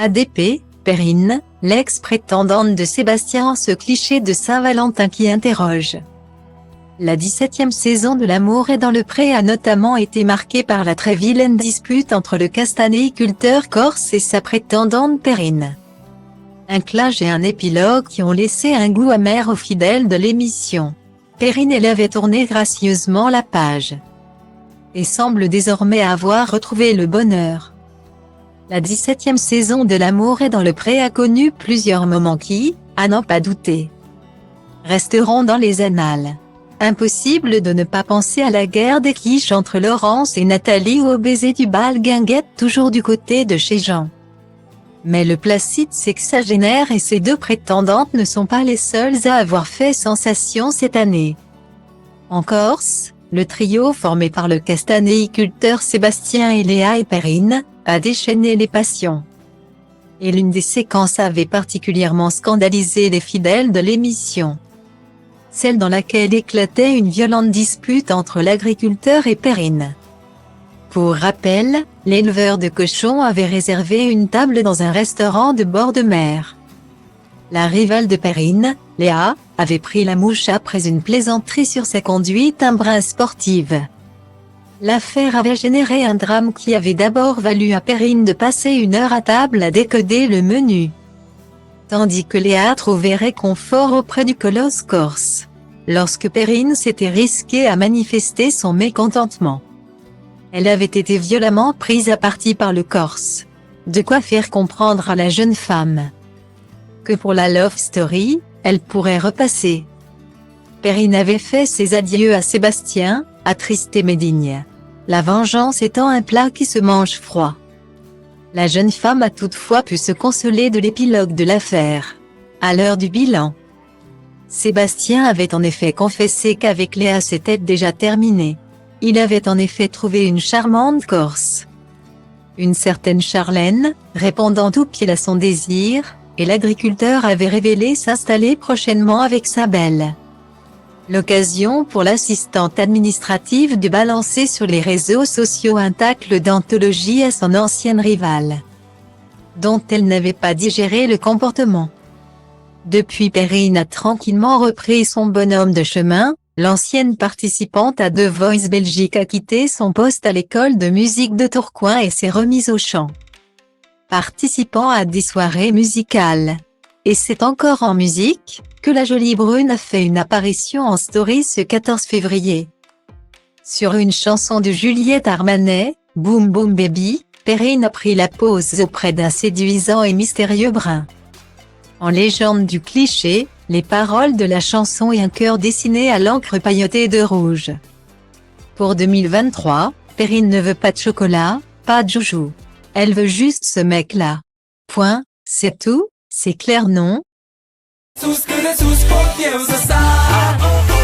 ADP, Perrine, l'ex-prétendante de Sébastien, ce cliché de Saint-Valentin qui interroge. La 17e saison de L'amour est dans le pré a notamment été marquée par la très vilaine dispute entre le castanéiculteur corse et sa prétendante Perrine. Un clash et un épilogue qui ont laissé un goût amer aux fidèles de l'émission. Perrine elle avait tourné gracieusement la page et semble désormais avoir retrouvé le bonheur. La 17e saison de L'amour est dans le pré a connu plusieurs moments qui, à n'en pas douter, resteront dans les annales. Impossible de ne pas penser à la guerre des quiches entre Laurence et Nathalie ou au baiser du bal guinguette toujours du côté de chez Jean. Mais le placide sexagénaire et ses deux prétendantes ne sont pas les seuls à avoir fait sensation cette année. En Corse, le trio formé par le castanéiculteur Sébastien et Léa et Perrine a déchaîné les passions. Et l'une des séquences avait particulièrement scandalisé les fidèles de l'émission. Celle dans laquelle éclatait une violente dispute entre l'agriculteur et Perrine. Pour rappel, l'éleveur de cochons avait réservé une table dans un restaurant de bord de mer. La rivale de Perrine, Léa, avait pris la mouche après une plaisanterie sur sa conduite un brin sportive. L'affaire avait généré un drame qui avait d'abord valu à Perrine de passer une heure à table à décoder le menu, tandis que Léa trouvait réconfort auprès du colosse corse, lorsque Perrine s'était risquée à manifester son mécontentement. Elle avait été violemment prise à partie par le Corse. De quoi faire comprendre à la jeune femme que pour la love story, elle pourrait repasser. Perrine avait fait ses adieux à Sébastien, attristé mais digne. La vengeance étant un plat qui se mange froid. La jeune femme a toutefois pu se consoler de l'épilogue de l'affaire. À l'heure du bilan, Sébastien avait en effet confessé qu'avec Léa c'était déjà terminé. Il avait en effet trouvé une charmante Corse, une certaine Charlène, répondant tout pied à son désir, et l'agriculteur avait révélé s'installer prochainement avec sa belle. L'occasion pour l'assistante administrative de balancer sur les réseaux sociaux un tacle d'anthologie à son ancienne rivale, dont elle n'avait pas digéré le comportement. Depuis, Perrine a tranquillement repris son bonhomme de chemin. L'ancienne participante à The Voice Belgique a quitté son poste à l'école de musique de Tourcoing et s'est remise au chant, participant à des soirées musicales. Et c'est encore en musique que la jolie brune a fait une apparition en story ce 14 février. Sur une chanson de Juliette Armanet, Boom Boom Baby, Perrine a pris la pose auprès d'un séduisant et mystérieux brun. En légende du cliché, les paroles de la chanson et un cœur dessiné à l'encre pailletée de rouge. Pour 2023, Perrine ne veut pas de chocolat, pas de joujou. Elle veut juste ce mec-là. Point, c'est tout, c'est clair non? Sus que de sus porque usa